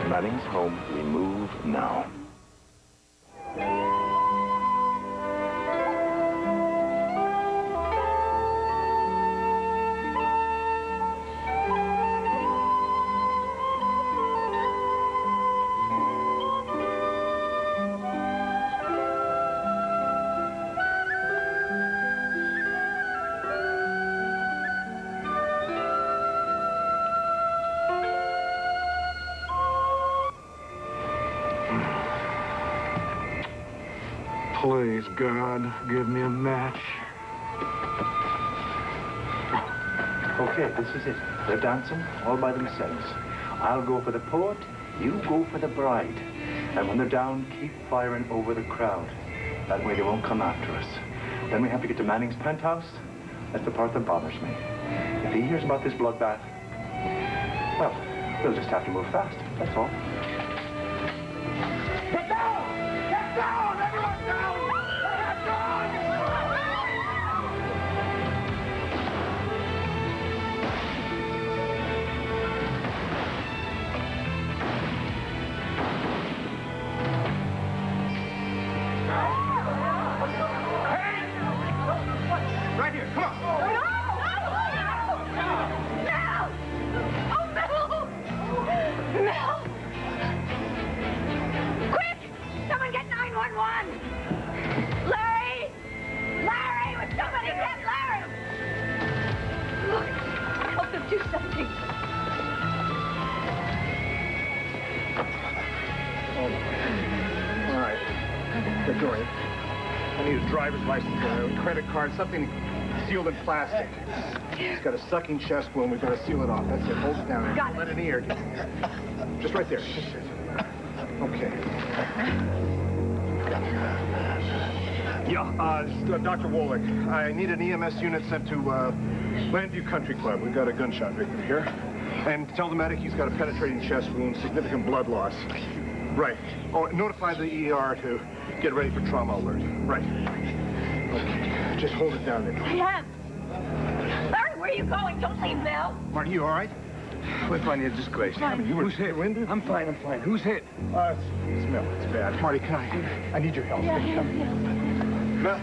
Manning's home, we move now. Please, God, give me a match. Okay, this is it. They're dancing all by themselves. I'll go for the poet, you go for the bride. And when they're down, keep firing over the crowd. That way they won't come after us. Then we have to get to Manning's penthouse. That's the part that bothers me. If he hears about this bloodbath, well, we'll just have to move fast, that's all. Get down! Get down! Everyone down! Get down! Right here, come on. Mel! Oh, Mel! Mel! Quick! Someone get 911! Larry! Larry! Would somebody get Larry? Look, help them do something. All right. They're going. I need a driver's license, a credit card, something sealed in plastic. It's got a sucking chest wound. We've got to seal it off. That's it. Hold it down. Got it. Let an ear. Just right there. Just okay. Yeah, this is Dr. Wolick. I need an EMS unit sent to Landview Country Club. We've got a gunshot victim here. And tell the medic he's got a penetrating chest wound, significant blood loss. Right. Oh, notify the ER to get ready for trauma alert. Right. Okay. Just hold it down there. I am. Larry, where are you going? Don't leave Mel. Marty, you all right? We're finding a disgrace. Who's hit? Winded? I'm fine. Who's hit? It's Mel. It's bad. Marty, can I need your help. Yeah. Mel.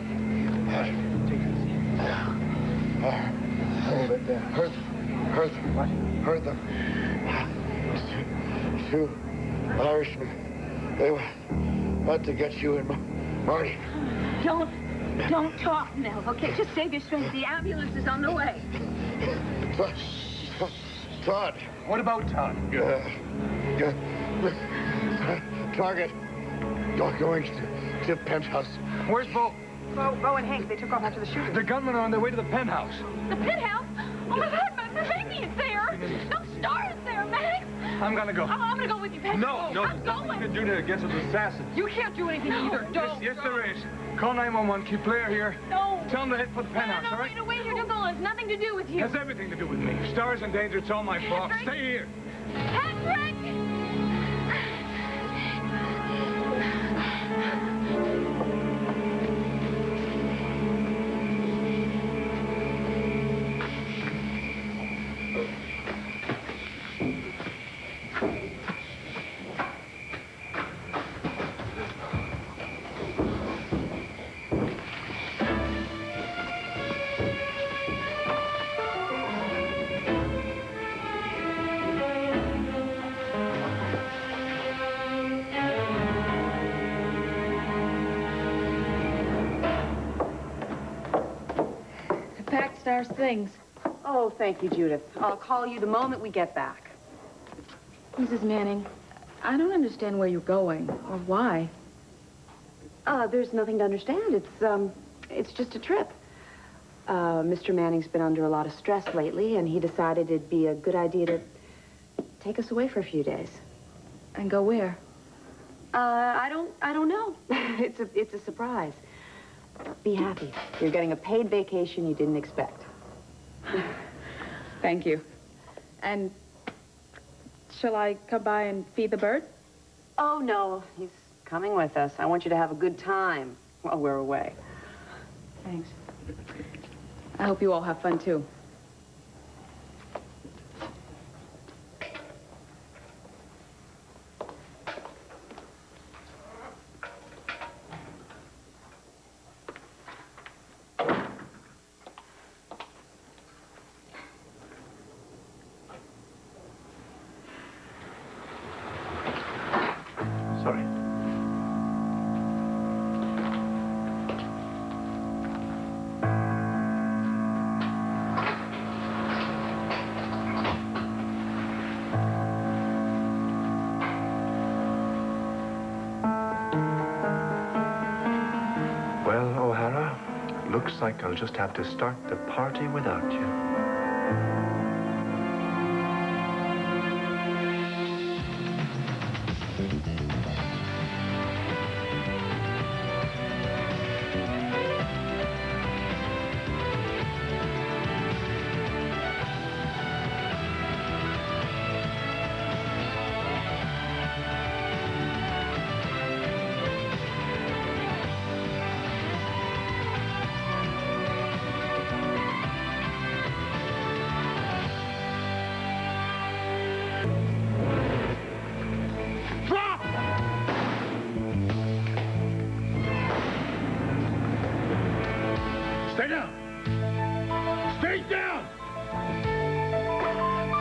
Take it easy. Hold it down. Heard them. Two Irishmen. They were out to get you and Marty. Don't talk, Mel, okay? Just save your strength. The ambulance is on the way. Todd. What about Todd? Target. You're going to penthouse. Where's Bo? Bo and Hank, they took off after the shooting. The gunmen are on their way to the penthouse. The penthouse? Oh, my God, Maggie is there. No, Star is there, Max. I'm gonna go. I'm gonna go with you, Peggy. No, I'm there's nothing going. you can do to get those assassins. You can't do anything either. Don't. Yes, there is. Call 911. Keep Blair here. No. Tell them to head for the penthouse, all right? Wait, your uncle has nothing to do with you. It has everything to do with me. Star's in danger. It's all my fault. Patrick. Stay here. Patrick! Star's things. Oh, thank you, Judith. I'll call you the moment we get back. Mrs. Manning, I don't understand where you're going or why. There's nothing to understand. It's just a trip. Mr. Manning's been under a lot of stress lately, and he decided it'd be a good idea to take us away for a few days. And go where? I don't know. It's a surprise. Be happy. You're getting a paid vacation you didn't expect. Thank you. And shall I come by and feed the bird? Oh, no. He's coming with us. I want you to have a good time while we're away. Thanks. I hope you all have fun, too. Sorry. Well, O'Hara, looks like I'll just have to start the party without you. Stay down! Stay down!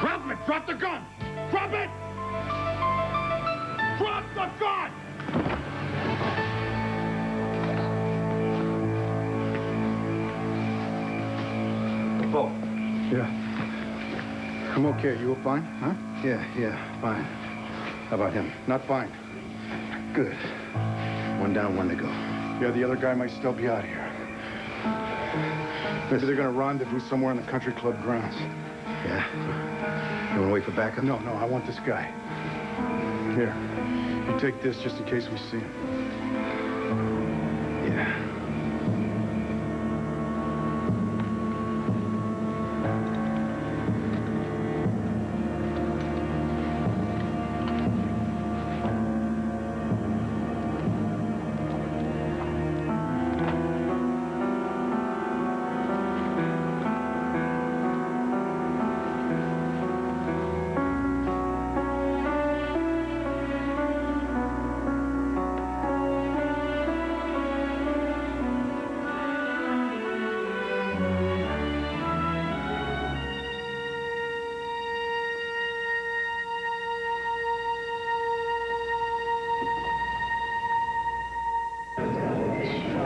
Drop it! Drop the gun! Drop it! Drop the gun! Bo. Yeah. I'm okay. You were fine? Huh? Yeah, fine. How about him? Not fine. Good. One down, one to go. Yeah, the other guy might still be out here. Maybe they're gonna rendezvous somewhere in the country club grounds. Yeah? You wanna wait for backup? No, I want this guy. Here. You take this just in case we see him. Yeah.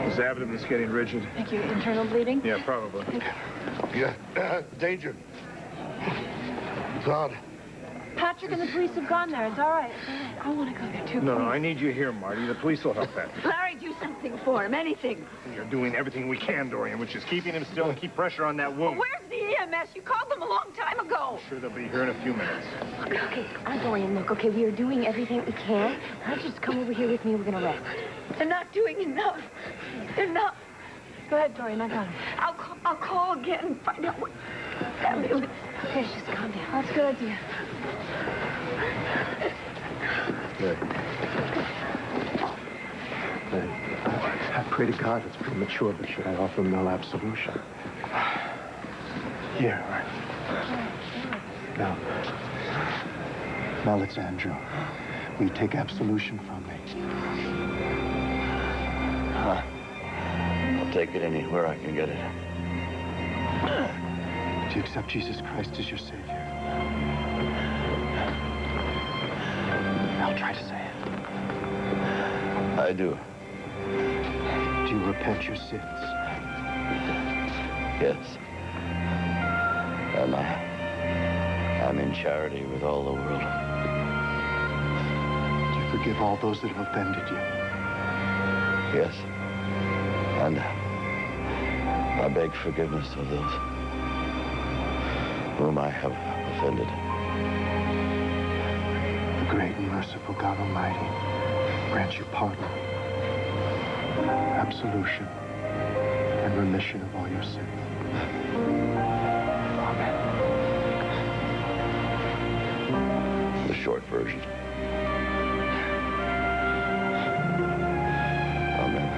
His abdomen's getting rigid. Thank you. Internal bleeding? Yeah, probably. Yeah, danger. God. Patrick and the police have gone there. It's all right. I want to go there, too. No, I need you here, Marty. The police will help that. Larry, do something for him, anything. You're doing everything we can, Dorian, which is keeping him still and keep pressure on that wound. Where's the EMS? You called them a long time ago. Sure, they'll be here in a few minutes. Okay, Dorian, look, okay, we are doing everything we can. Why don't you just come over here with me? We're going to rest. They're not doing enough. They're not. Go ahead, Dorian, I got it. I'll call again and find out what ambulance. Okay, just calm down. That's a good idea. Good. I pray to God it's premature, but should I offer him no absolution? Here. Now it's Andrew. Will you take absolution from me? I'll take it anywhere I can get it. Do you accept Jesus Christ as your Savior? I'll try to say it. I do. Do you repent your sins? Yes. And I'm in charity with all the world. Do you forgive all those that have offended you? Yes. And I beg forgiveness of those whom I have offended. The great and merciful God Almighty grant you pardon, absolution, and remission of all your sins. Amen. The short version. Amen.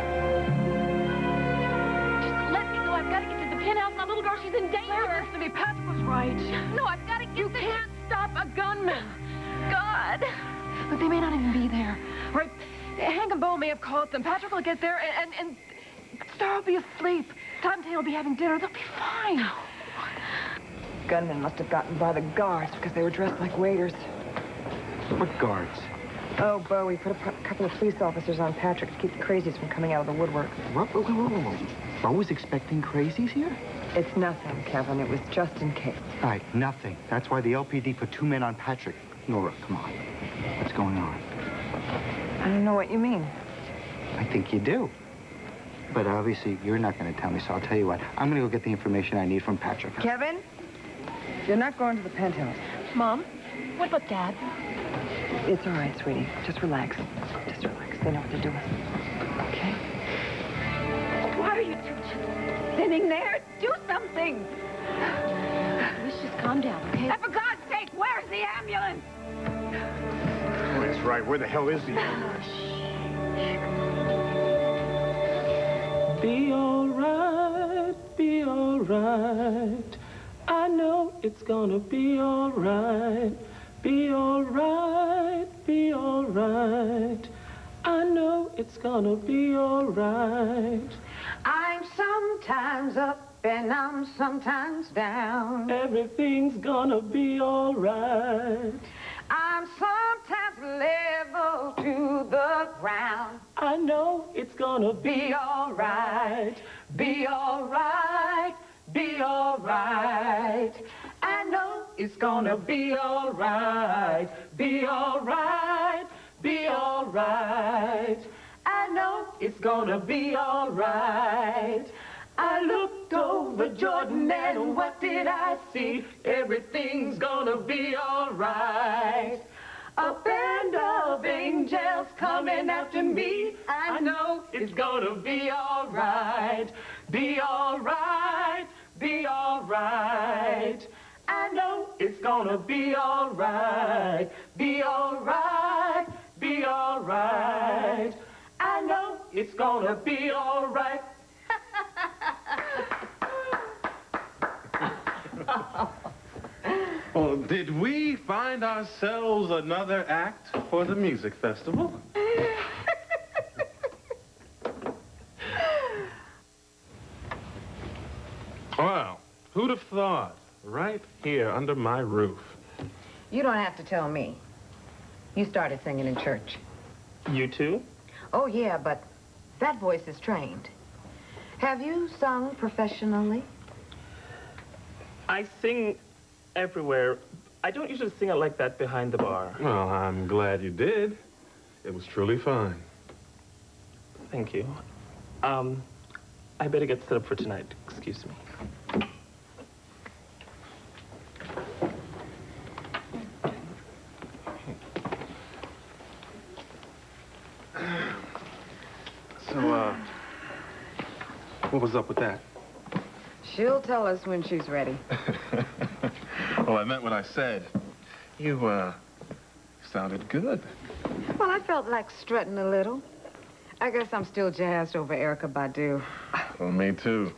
Just let me go. I've got to get to the penthouse. My little girl, she's in danger. Claire, listen to me. Pat was right. No, I've got to get You there. can't stop a gunman. God. Look, they may not even be there. Right? Hank and Bo may have called them. Patrick will get there, and Star will be asleep. Todd and Tay will be having dinner. They'll be fine. Gunmen must have gotten by the guards because they were dressed like waiters. What guards? Oh, Bo, we put a couple of police officers on Patrick to keep the crazies from coming out of the woodwork. What? Whoa. Bo was expecting crazies here? It's nothing, Kevin. It was just in case. All right, nothing. That's why the LPD put 2 men on Patrick. Nora, come on. What's going on? I don't know what you mean. I think you do. But obviously, you're not going to tell me, so I'll tell you what. I'm going to go get the information I need from Patrick. Kevin, you're not going to the penthouse. Mom, what about Dad? It's all right, sweetie. Just relax. Just relax. They know what they're doing. Okay? Why are you two just sitting there? Do something. Let's just calm down, okay? And for God's sake, where's the ambulance? Oh, that's right. Where the hell is the ambulance? Be all right, be all right. I know it's gonna be all right. Be all right, be all right. I know it's gonna be all right. I'm sometimes up and I'm sometimes down. Everything's gonna be all right. I'm sometimes level to the ground. I know it's gonna be all right. Be all right, be all right. I know it's gonna be all right. Be all right, be all right. I know it's gonna be all right. I looked over Jordan and what did I see? Everything's gonna be all right. A band of angels coming after me. I know it's gonna be all right. Be all right, be all right. I know it's gonna be all right. Be all right, be all right. I know it's gonna be all right. Well, did we find ourselves another act for the music festival? Well, who'd have thought? Right here under my roof. You don't have to tell me. You started singing in church. You too? Oh, yeah, but that voice is trained. Have you sung professionally? I sing everywhere. I don't usually sing it like that behind the bar. Well, I'm glad you did. It was truly fine. Thank you. I better get set up for tonight. Excuse me. So, what was up with that? She'll tell us when she's ready. Well, I meant what I said. You, sounded good. Well, I felt like strutting a little. I guess I'm still jazzed over Erykah Badu. Well, me too.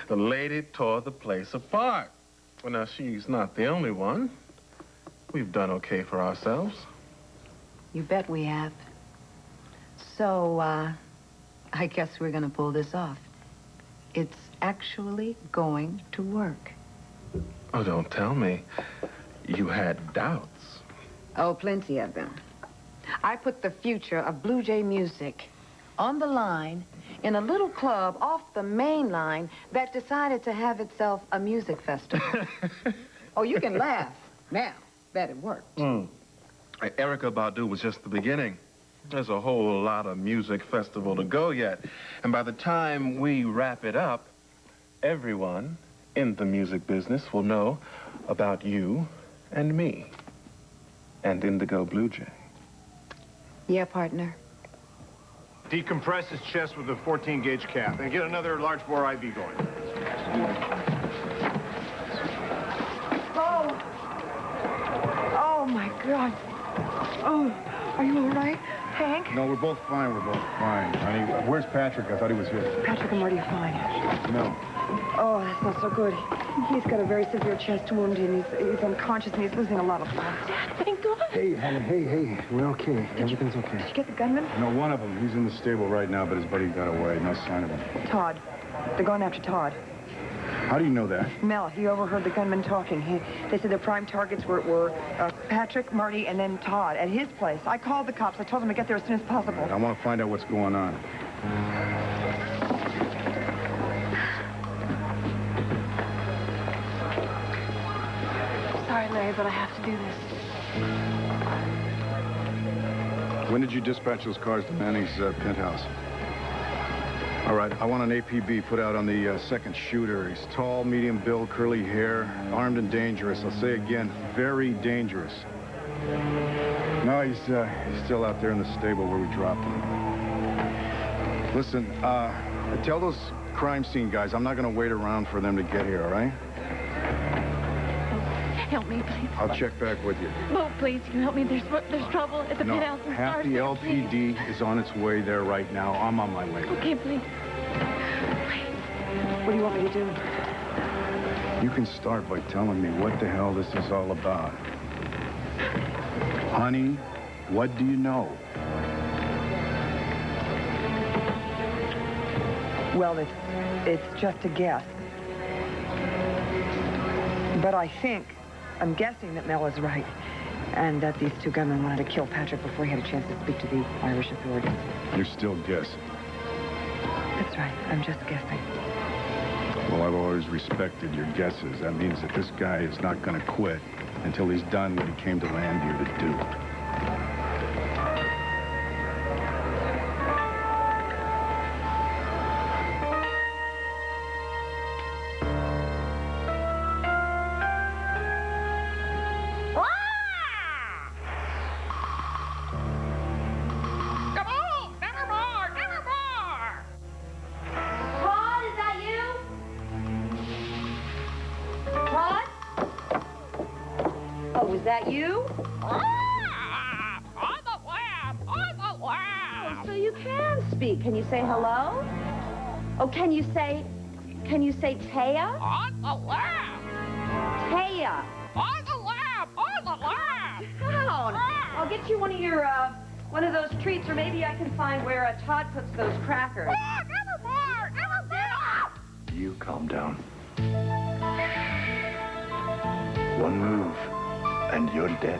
The lady tore the place apart. Well, now, she's not the only one. We've done okay for ourselves. You bet we have. So, I guess we're gonna pull this off. It's actually going to work. Oh, don't tell me. You had doubts. Oh, plenty of them. I put the future of Blue Jay music on the line in a little club off the main line that decided to have itself a music festival. Oh, you can laugh now that it worked. Erykah Badu was just the beginning. There's a whole lot of music festival to go yet. And by the time we wrap it up, everyone in the music business will know about you and me and Indigo Blue Jay. Yeah, partner. Decompress his chest with a 14-gauge cap and get another large bore IV going. Oh! Oh, my God. Oh, are you all right, Hank? No, we're both fine. We're both fine. Honey, where's Patrick? I thought he was here. Patrick and Marty are fine. No. Oh, that's not so good. He's got a very severe chest wound, and he's unconscious, and he's losing a lot of blood. Dad, thank God. Hey, honey, hey. We're okay. Everything's okay. Did you get the gunman? No, one of them. He's in the stable right now, but his buddy got away. No sign of him. Todd. They're going after Todd. How do you know that? Mel, he overheard the gunmen talking. They said their prime targets were Patrick, Marty, and then Todd at his place. I called the cops. I told them to get there as soon as possible. I want to find out what's going on. Sorry, Larry, but I have to do this. When did you dispatch those cars to Manning's penthouse? All right, I want an APB put out on the second shooter. He's tall, medium build, curly hair, armed and dangerous. I'll say again, very dangerous. No, he's still out there in the stable where we dropped him. Listen, tell those crime scene guys I'm not going to wait around for them to get here, all right? Help me, please. I'll check back with you. Oh, please, can you help me? There's trouble at the penthouse. No, half the LPD is on its way there right now. I'm on my way. Okay, please. What do you want me to do? You can start by telling me what the hell this is all about. Honey, what do you know? Well, it's just a guess. But I'm guessing that Mel is right, and that these two gunmen wanted to kill Patrick before he had a chance to speak to the Irish authorities. You're still guessing. That's right. I'm just guessing. Well, I've always respected your guesses. That means that this guy is not going to quit until he's done what he came to land here to do. Was that you? On the lamb! On the lamb! Oh, so you can speak. Can you say hello? Oh, can you say Taya? On the lamb! Taya. On the lamb! On the lamb! Down. I'll get you one of those treats, or maybe I can find where Todd puts those crackers. Never more! Never more! You calm down. One move, and you're dead.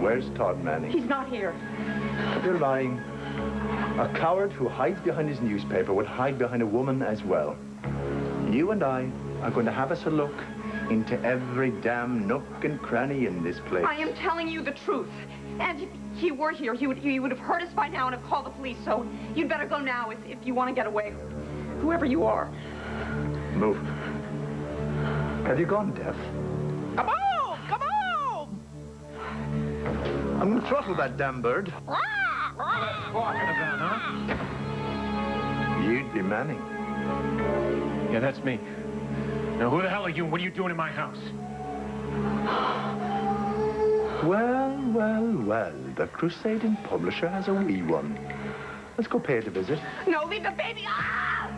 Where's Todd Manning? He's not here. You're lying. A coward who hides behind his newspaper would hide behind a woman as well. You and I are going to have us a look into every damn nook and cranny in this place. I am telling you the truth. And if he were here, he would have heard us by now and have called the police. So you'd better go now if you want to get away. Whoever you are. Move. Have you gone deaf? Come on! Come on! I'm going to throttle that damn bird. What talking about, huh? You'd be Manning. Yeah, that's me. Now, who the hell are you? What are you doing in my house? Well, well, well. The crusading publisher has a wee one. Let's go pay it a visit. No, leave the baby. Ah!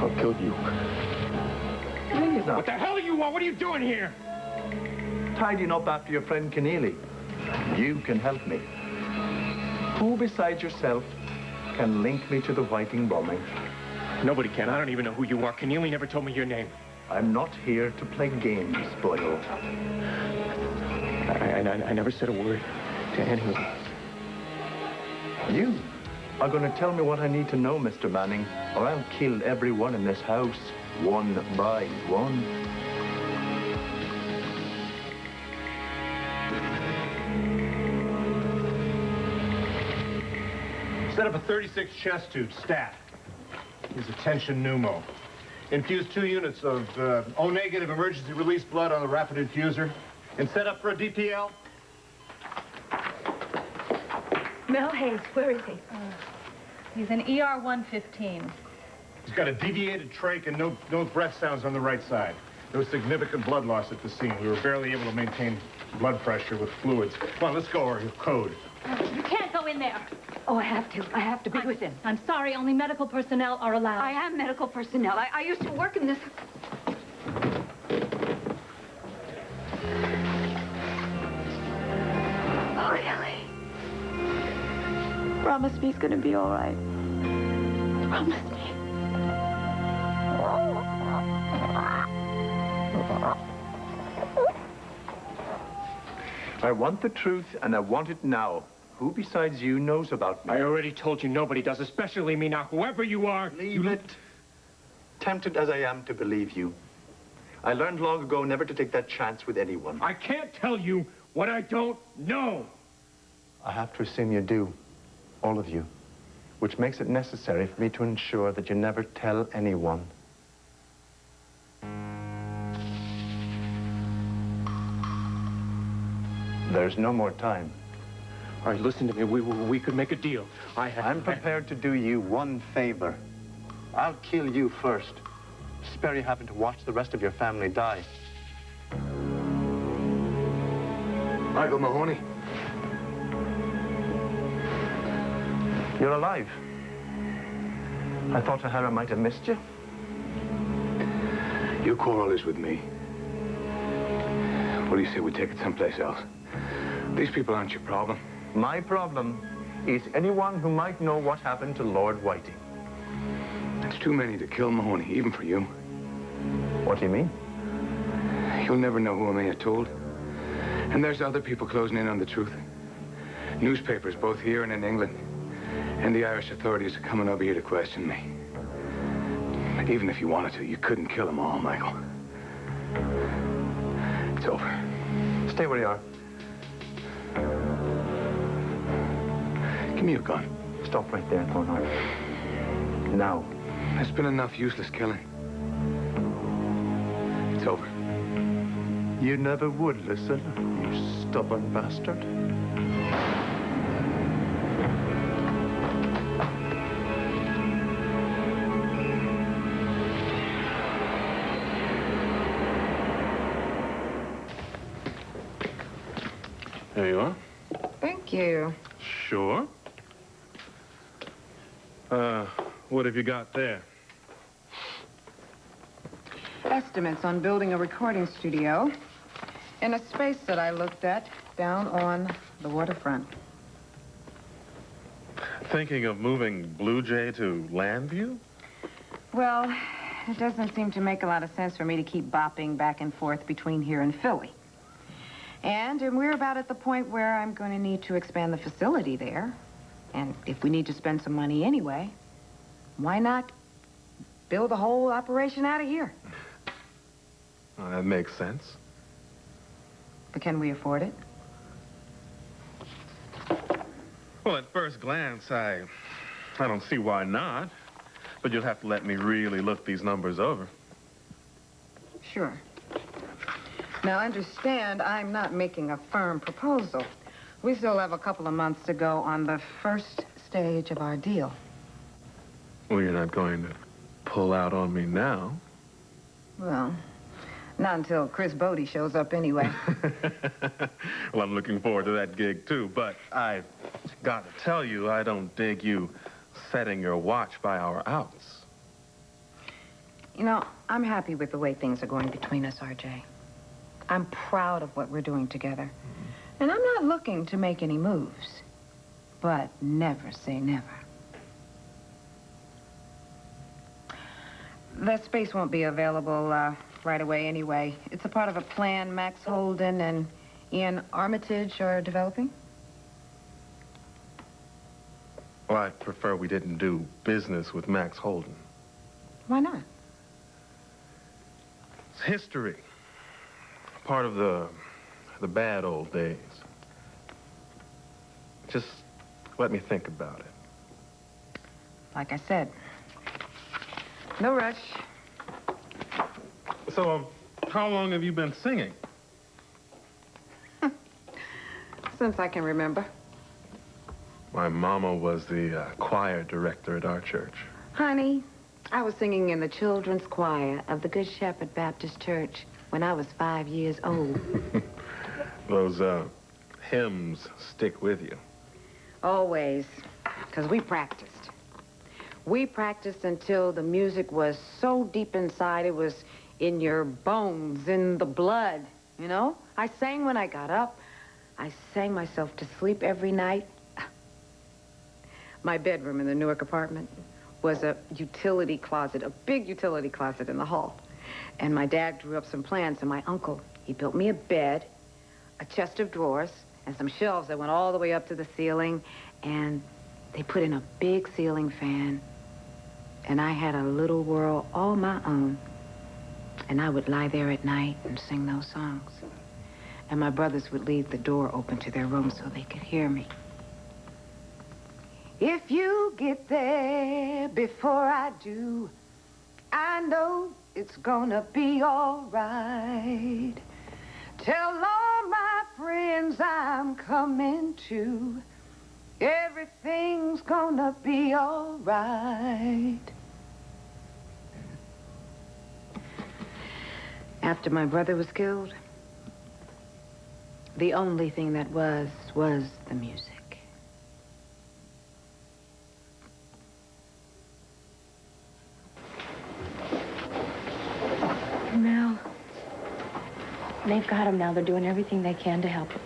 I'll kill you. Please, now. What the hell do you want? What are you doing here? Tidying up after your friend Keneally. You can help me. Who besides yourself can link me to the Viking bombing? Nobody can. I don't even know who you are. Keneally never told me your name. I'm not here to play games, Boyle. I never said a word to anyone. You are going to tell me what I need to know, Mr. Manning, or I'll kill everyone in this house, one by one. Set up a 36 chest tube, stat. Use a tension pneumo. Infuse 2 units of O-negative emergency release blood on the rapid infuser. And set up for a DPL. Mel Hayes, where is he? He's in ER 115. He's got a deviated trach and no breath sounds on the right side. There was significant blood loss at the scene. We were barely able to maintain blood pressure with fluids. Come on, let's go, or your code. You can't go in there. Oh, I have to. I have to be with him. I'm sorry, only medical personnel are allowed. I am medical personnel. I used to work in this... Oh, Kelly. Promise me he's gonna be all right. Promise me. I want the truth, and I want it now. Who besides you knows about me? I already told you nobody does, especially me now. Whoever you are... Leave it. Tempted as I am to believe you. I learned long ago never to take that chance with anyone. I can't tell you what I don't know. I have to assume you do. All of you. Which makes it necessary for me to ensure that you never tell anyone. There's no more time. All right, listen to me. We could make a deal. I'm prepared to do you one favor. I'll kill you first. Spare you having to watch the rest of your family die. Michael Mahoney. You're alive. I thought O'Hara might have missed you. Your quarrel is with me. What do you say we take it someplace else? These people aren't your problem. My problem is anyone who might know what happened to Lord Whiting. It's too many to kill Mahoney, even for you. What do you mean? You'll never know who I may have told. And there's other people closing in on the truth. Newspapers, both here and in England. And the Irish authorities are coming over here to question me. Even if you wanted to, you couldn't kill them all, Michael. It's over. Stay where you are. Give me your gun. Stop right there, Thornhart. Now. There's been enough useless killing. It's over. You never would listen, you stubborn bastard. There you are. Thank you. Sure. What have you got there? Estimates on building a recording studio in a space that I looked at down on the waterfront. Thinking of moving Blue Jay to Landview? Well, it doesn't seem to make a lot of sense for me to keep bopping back and forth between here and Philly. And we're about at the point where I'm going to need to expand the facility there. And if we need to spend some money anyway, why not build the whole operation out of here? Well, that makes sense. But can we afford it? Well, at first glance, I don't see why not. But you'll have to let me really look these numbers over. Sure. Now, understand, I'm not making a firm proposal. We still have a couple of months to go on the first stage of our deal. Well, you're not going to pull out on me now. Well, not until Chris Bodie shows up anyway. Well, I'm looking forward to that gig, too. But I've got to tell you, I don't dig you setting your watch by our outs. You know, I'm happy with the way things are going between us, RJ. I'm proud of what we're doing together. And I'm not looking to make any moves. But never say never. That space won't be available right away anyway. It's a part of a plan Max Holden and Ian Armitage are developing. Well, I prefer we didn't do business with Max Holden. Why not? It's history. Part of the bad old days. Just let me think about it. Like I said, no rush. So, how long have you been singing? Since I can remember. My mama was the choir director at our church. Honey, I was singing in the children's choir of the Good Shepherd Baptist Church when I was 5 years old. Those hymns stick with you. Always. because we practiced. We practiced until the music was so deep inside, it was in your bones, in the blood, you know? I sang when I got up. I sang myself to sleep every night. My bedroom in the Newark apartment was a utility closet, a big utility closet in the hall. And my dad drew up some plans, and my uncle, he built me a bed, a chest of drawers, and some shelves that went all the way up to the ceiling, and they put in a big ceiling fan, and I had a little world all my own. And I would lie there at night and sing those songs. And my brothers would leave the door open to their room so they could hear me. If you get there before I do, I know it's gonna be all right. Tell all my friends I'm coming too. Everything's gonna be all right. After my brother was killed, the only thing that was the music. Mel, they've got him now. They're doing everything they can to help him.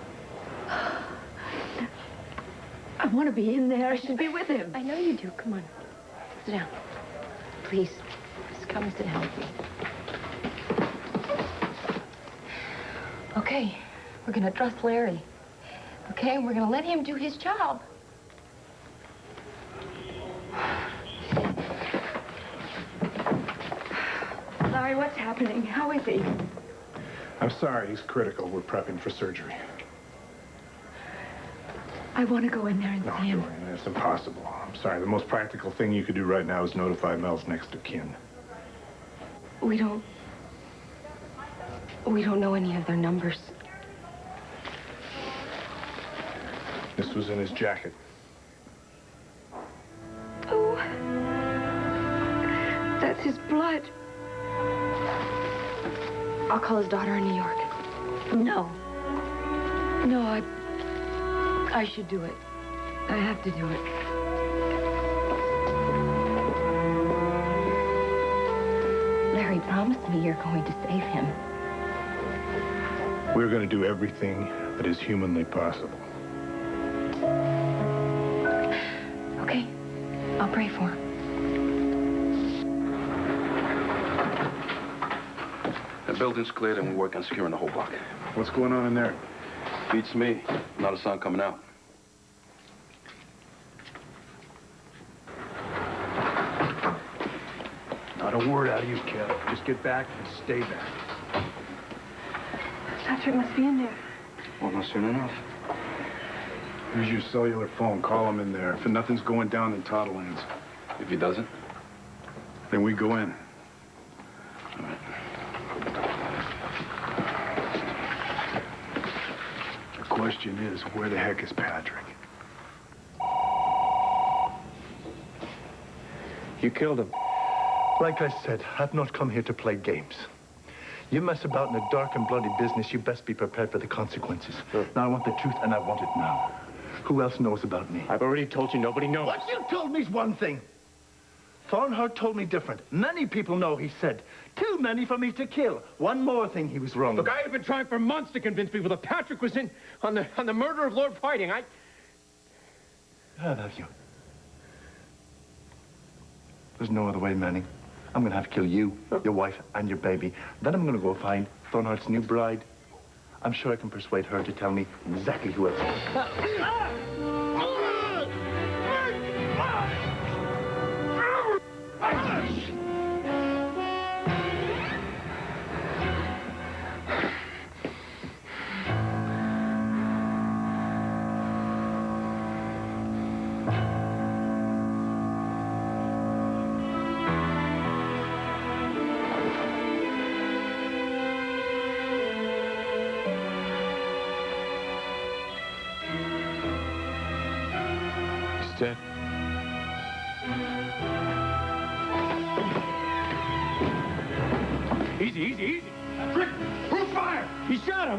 I want to be in there. I should be with him. I know you do. Come on. Sit down. Please. Just come and sit down with me. Okay. We're going to trust Larry. Okay? We're going to let him do his job. Larry, what's happening? How is he? I'm sorry, he's critical. We're prepping for surgery. I want to go in there and see him. Dorian, that's impossible. I'm sorry. The most practical thing you could do right now is notify Mel's next of kin. We don't know any of their numbers. This was in his jacket. Oh. That's his blood. I'll call his daughter in New York. No. No, I should do it. I have to do it. Larry, promise me you're going to save him. We're going to do everything that is humanly possible. Okay. I'll pray for him. The building's cleared and we work on securing the whole block. What's going on in there? Beats me. Not a sound coming out. Not a word out of you, kid. Just get back and stay back. Patrick must be in there. Well, not soon enough. Here's your cellular phone. Call him in there. If nothing's going down, then Todd lands. If he doesn't? Then we go in. All right. The question is, where the heck is Patrick? You killed him. Like I said, I've not come here to play games. You mess about in a dark and bloody business, you best be prepared for the consequences. Sure. Now, I want the truth, and I want it now. Who else knows about me? I've already told you nobody knows. What you told me is one thing. Thornhart told me different. Many people know, he said. Too many for me to kill. One more thing he was wrong. Look, I have been trying for months to convince people that Patrick was in on the murder of Lord Whiting. How about you? There's no other way, Manning. I'm going to have to kill you, your wife, and your baby. Then I'm going to go find Thornhart's new bride. I'm sure I can persuade her to tell me exactly who else. Dead. Easy, easy, easy. Rick, who fired? He shot him.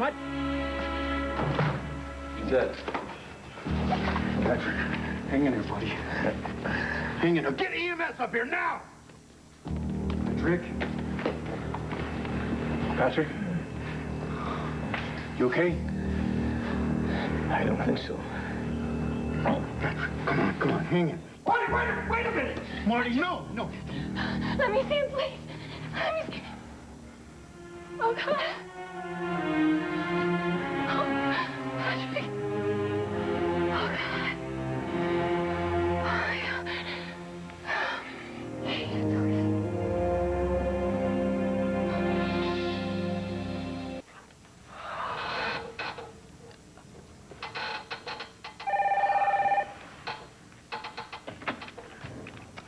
He's dead. Patrick, Hang in there, buddy. Hang in there. Get EMS up here now! Rick? Patrick? You okay? I don't think so. Patrick, come on, hang in. Wait a minute! Marty, no. Let me see him, please. Let me see him. Oh, God. Oh, Patrick. Oh, God. Oh, yeah.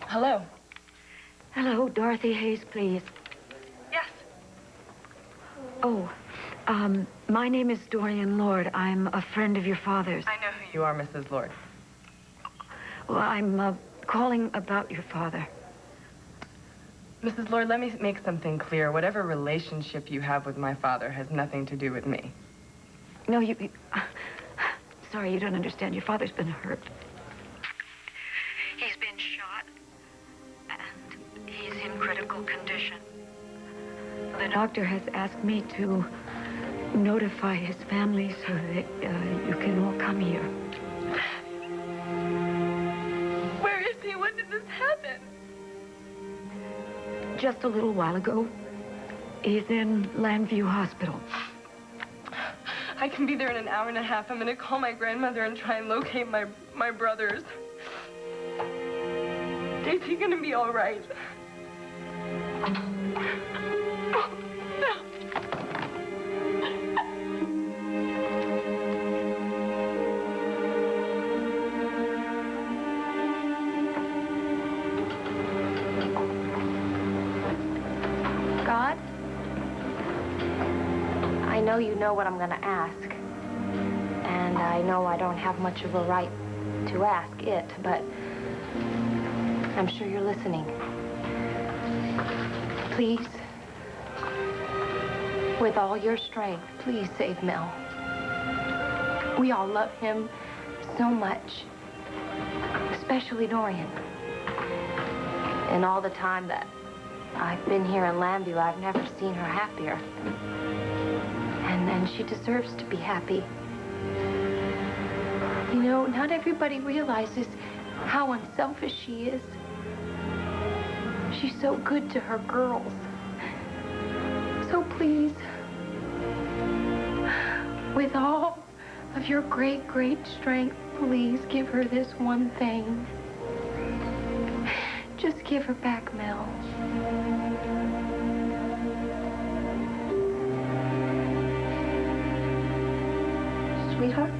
Hello. Hello, Dorothy Hayes, please. Yes. Oh, my name is Dorian Lord. I'm a friend of your father's. I know who you are, Mrs. Lord. Well, I'm calling about your father. Mrs. Lord, let me make something clear. Whatever relationship you have with my father has nothing to do with me. No, sorry, you don't understand. Your father's been hurt. He's been shot, and he's in critical condition. The doctor has asked me to notify his family so that you can all come here. Where is he? When did this happen? Just a little while ago, he's in Landview Hospital. I can be there in an hour and a half. I'm going to call my grandmother and try and locate my brothers. Is he going to be all right? God? I know you know what I'm going to ask. And I know I don't have much of a right to ask it, but I'm sure you're listening. Please, with all your strength, please save Mel. We all love him so much, especially Dorian. And all the time that I've been here in Landview, I've never seen her happier. And she deserves to be happy. You know, not everybody realizes how unselfish she is. She's so good to her girls. So please, with all of your great, great strength, please give her this one thing. Just give her back Mel. Sweetheart?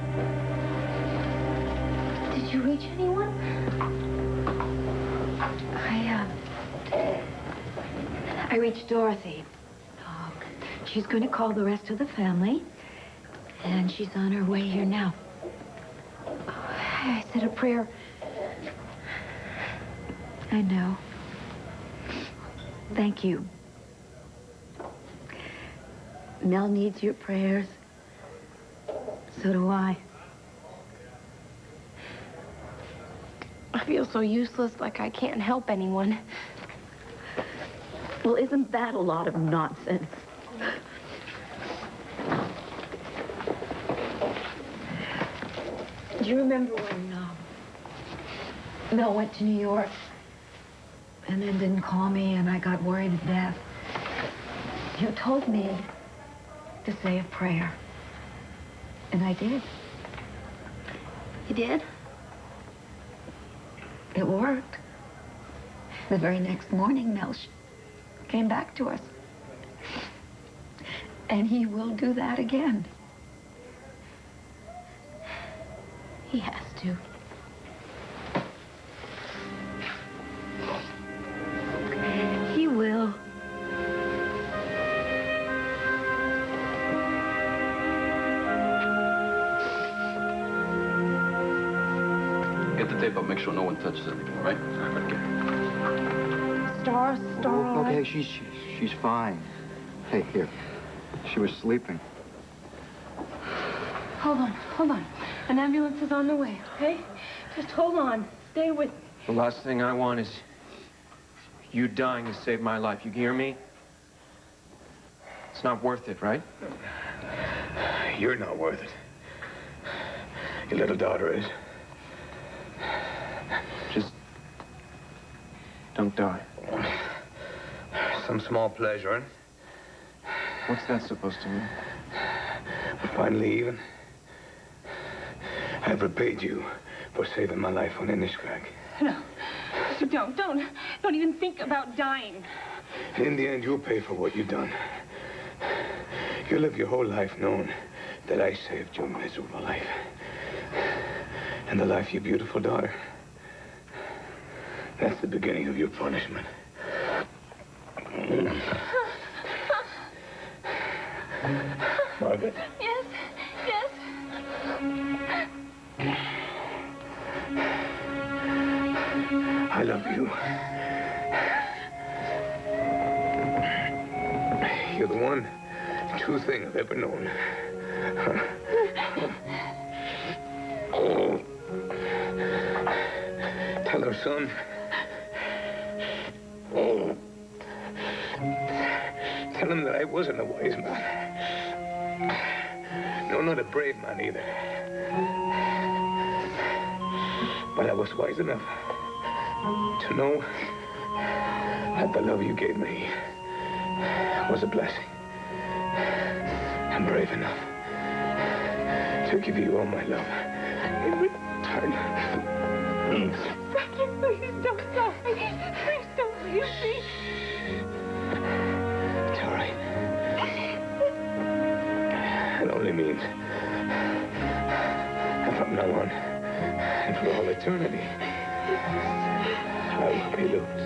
Did you reach anyone? I reached Dorothy. She's going to call the rest of the family, and she's on her way here now. I said a prayer. I know. Thank you. Mel needs your prayers. So do I. I feel so useless, like I can't help anyone. Well, isn't that a lot of nonsense? Do you remember when Mel went to New York and then didn't call me and I got worried to death? You told me to say a prayer. And I did. You did? It worked. The very next morning, Mel came back to us. And he will do that again. He has to. He will. Get the tape up. Make sure no one touches anything, all right? Okay. Star. Okay, she's fine. Hey, here. She was sleeping. Hold on. An ambulance is on the way, okay? Just hold on. Stay with me. The last thing I want is you dying to save my life. You hear me? It's not worth it, right? You're not worth it. Your little daughter is. Just don't die. Some small pleasure, eh? What's that supposed to mean? We're finally even. I've repaid you for saving my life on Inniscrag. No. Don't even think about dying. In the end, you'll pay for what you've done. You'll live your whole life knowing that I saved your miserable life. And the life of your beautiful daughter. That's the beginning of your punishment. Margaret? Yes. I love you. You're the one true thing I've ever known. Oh. Tell her, son. Oh. Tell him that I wasn't a wise man. No, not a brave man either. But I was wise enough to know that the love you gave me was a blessing. I'm brave enough to give you all my love in return. Frankie, please don't die. Please don't leave me. It's all right. It only means that from now on and for all eternity, I will be loose.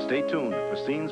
Stay tuned for scenes